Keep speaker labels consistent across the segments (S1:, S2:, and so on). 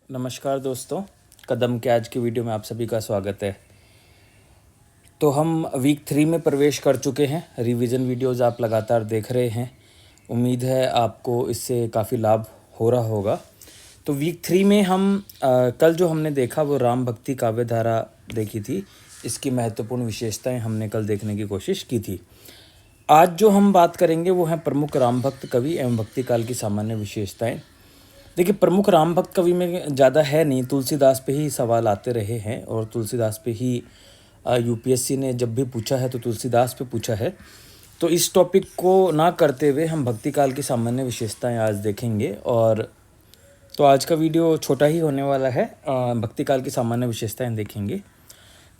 S1: नमस्कार दोस्तों, कदम के आज की वीडियो में आप सभी का स्वागत है। तो हम वीक 3 में प्रवेश कर चुके हैं। रिवीजन वीडियोस आप लगातार देख रहे हैं। उम्मीद है आपको इससे काफ़ी लाभ हो रहा होगा। तो वीक 3 में हम कल जो हमने देखा वो राम भक्ति काव्य धारा देखी थी। इसकी महत्वपूर्ण विशेषताएं हमने कल देखने की कोशिश की थी। आज जो हम बात करेंगे वो हैं प्रमुख राम भक्त कवि एवं भक्ति काल की सामान्य विशेषताएं। देखिए, प्रमुख राम भक्त कवि में ज़्यादा है नहीं, तुलसीदास पे ही सवाल आते रहे हैं और तुलसीदास पे ही यूपीएससी ने जब भी पूछा है तो तुलसीदास पे पूछा है। तो इस टॉपिक को ना करते हुए हम भक्ति काल की सामान्य विशेषताएं आज देखेंगे। और तो आज का वीडियो छोटा ही होने वाला है, भक्ति काल की सामान्य विशेषताएं देखेंगे।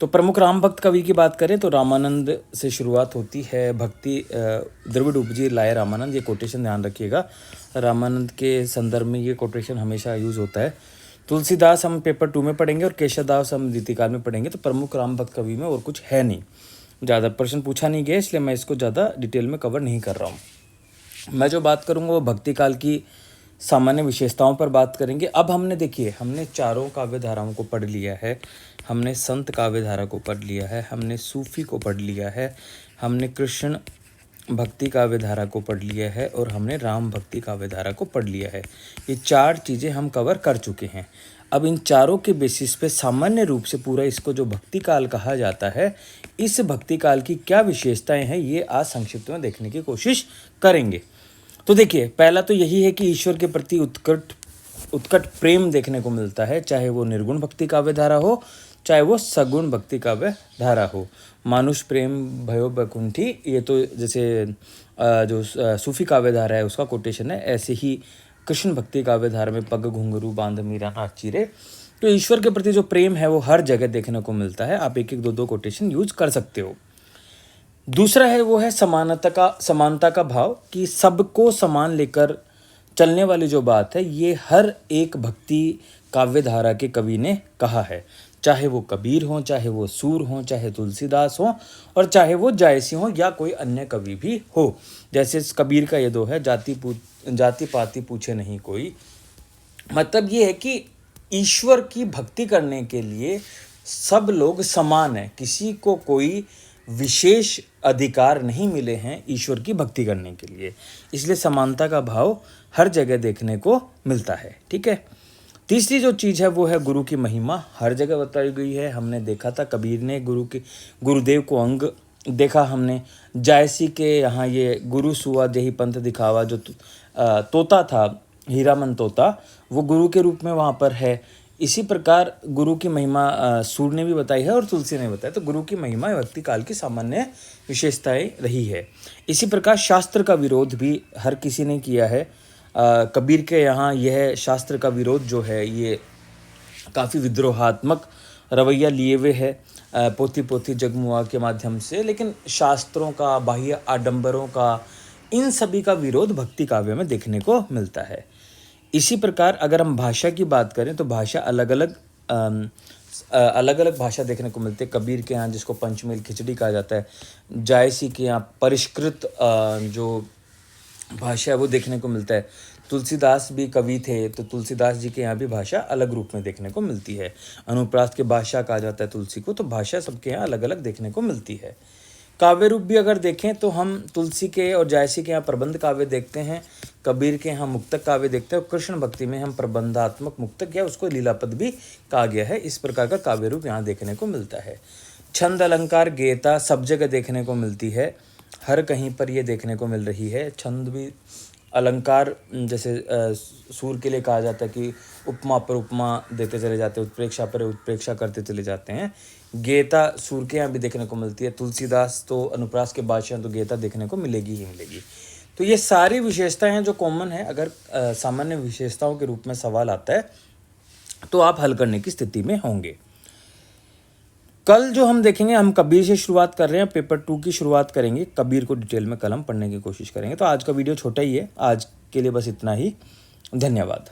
S1: तो प्रमुख राम भक्त कवि की बात करें तो रामानंद से शुरुआत होती है। भक्ति द्रविड़ उपजी लाए रामानंद, ये कोटेशन ध्यान रखिएगा। रामानंद के संदर्भ में ये कोटेशन हमेशा यूज़ होता है। तुलसीदास हम पेपर 2 में पढ़ेंगे और केशवदास हम द्वितीय काल में पढ़ेंगे। तो प्रमुख राम भक्त कवि में और कुछ है नहीं, ज़्यादा प्रश्न पूछा नहीं गया, इसलिए मैं इसको ज़्यादा डिटेल में कवर नहीं कर रहा हूँ। मैं जो बात करूँगा वो भक्ति काल की सामान्य विशेषताओं पर बात करेंगे। अब हमने चारों काव्य धाराओं को पढ़ लिया है। हमने संत काव्य धारा को पढ़ लिया है, हमने सूफी को पढ़ लिया है, हमने कृष्ण भक्ति काव्य धारा को पढ़ लिया है और हमने राम भक्ति काव्य धारा को पढ़ लिया है। ये 4 चीज़ें हम कवर कर चुके हैं। अब इन चारों के बेसिस पे सामान्य रूप से पूरा इसको जो भक्ति काल कहा जाता है, इस भक्ति काल की क्या विशेषताएं हैं ये आज संक्षिप्त में देखने की कोशिश करेंगे। तो देखिए, पहला तो यही है कि ईश्वर के प्रति उत्कट प्रेम देखने को मिलता है, चाहे वो निर्गुण भक्ति काव्य धारा हो, चाहे वो सगुण भक्ति काव्य धारा हो। मानुष प्रेम भयो बैकुंठी, ये तो जैसे जो सूफी काव्य धारा है उसका कोटेशन है। ऐसे ही कृष्ण भक्ति काव्य धारा में पग घुंघरू बांध मीरा नाचिरे। तो ईश्वर के प्रति जो प्रेम है वो हर जगह देखने को मिलता है। आप एक एक दो कोटेशन यूज कर सकते हो। दूसरा है वो है समानता का भाव, कि सबको समान लेकर चलने वाली जो बात है ये हर एक भक्ति काव्य धारा के कवि ने कहा है। चाहे वो कबीर हो, चाहे वो सूर हो, चाहे तुलसीदास हो और चाहे वो जायसी हो या कोई अन्य कवि भी हो। जैसे कबीर का ये दो है, जाति पाति पूछे नहीं कोई। मतलब ये है कि ईश्वर की भक्ति करने के लिए सब लोग समान हैं, किसी को कोई विशेष अधिकार नहीं मिले हैं ईश्वर की भक्ति करने के लिए। इसलिए समानता का भाव हर जगह देखने को मिलता है। ठीक है। तीसरी जो चीज़ है वो है गुरु की महिमा, हर जगह बताई गई है। हमने देखा था कबीर ने गुरुदेव को अंग देखा। हमने जायसी के यहाँ ये गुरु सुआ जही पंथ दिखावा, जो तोता था हीरामन तोता, वो गुरु के रूप में वहाँ पर है। इसी प्रकार गुरु की महिमा सूर ने भी बताई है और तुलसी ने बताया। तो गुरु की महिमा भक्ति काल की सामान्य विशेषताएं रही है। इसी प्रकार शास्त्र का विरोध भी हर किसी ने किया है। कबीर के यहाँ यह शास्त्र का विरोध जो है ये काफ़ी विद्रोहात्मक रवैया लिए हुए है, पोथी पोथी जगमुआ के माध्यम से। लेकिन शास्त्रों का, बाह्य आडंबरों का, इन सभी का विरोध भक्ति काव्य में देखने को मिलता है। इसी प्रकार अगर हम भाषा की बात करें तो भाषा अलग अलग भाषा देखने को मिलती है। कबीर के यहाँ जिसको पंचमेल खिचड़ी कहा जाता है, जायसी के यहाँ परिष्कृत जो भाषा है वो देखने को मिलता है। तुलसीदास भी कवि थे तो तुलसीदास जी के यहाँ भी भाषा अलग रूप में देखने को मिलती है। अनुप्रास के भाषा कहा जाता है तुलसी को। तो भाषा सबके यहाँ अलग अलग देखने को मिलती है। काव्य रूप भी अगर देखें तो हम तुलसी के और जायसी के यहाँ प्रबंध काव्य देखते हैं, कबीर के यहाँ मुक्तक काव्य देखते हैं और कृष्ण भक्ति में हम प्रबंधात्मक मुक्तक या उसको लीलापद भी कहा गया है। इस प्रकार का काव्य रूप यहाँ देखने को मिलता है। छंद अलंकार गेयता सब जगह देखने को मिलती है, हर कहीं पर ये देखने को मिल रही है। छंद भी अलंकार, जैसे सूर के लिए कहा जाता है कि उपमा पर उपमा देते चले जाते हैं, उत्प्रेक्षा पर उत्प्रेक्षा करते चले जाते हैं। गेयता सूर के यहाँ भी देखने को मिलती है। तुलसीदास तो अनुप्रास के बादशाह, तो गेयता देखने को मिलेगी ही मिलेगी। तो ये सारी विशेषताएं हैं जो कॉमन है। अगर सामान्य विशेषताओं के रूप में सवाल आता है तो आप हल करने की स्थिति में होंगे। कल जो हम देखेंगे, हम कबीर से शुरुआत कर रहे हैं, पेपर 2 की शुरुआत करेंगे। कबीर को डिटेल में कल हम पढ़ने की कोशिश करेंगे। तो आज का वीडियो छोटा ही है, आज के लिए बस इतना ही। धन्यवाद।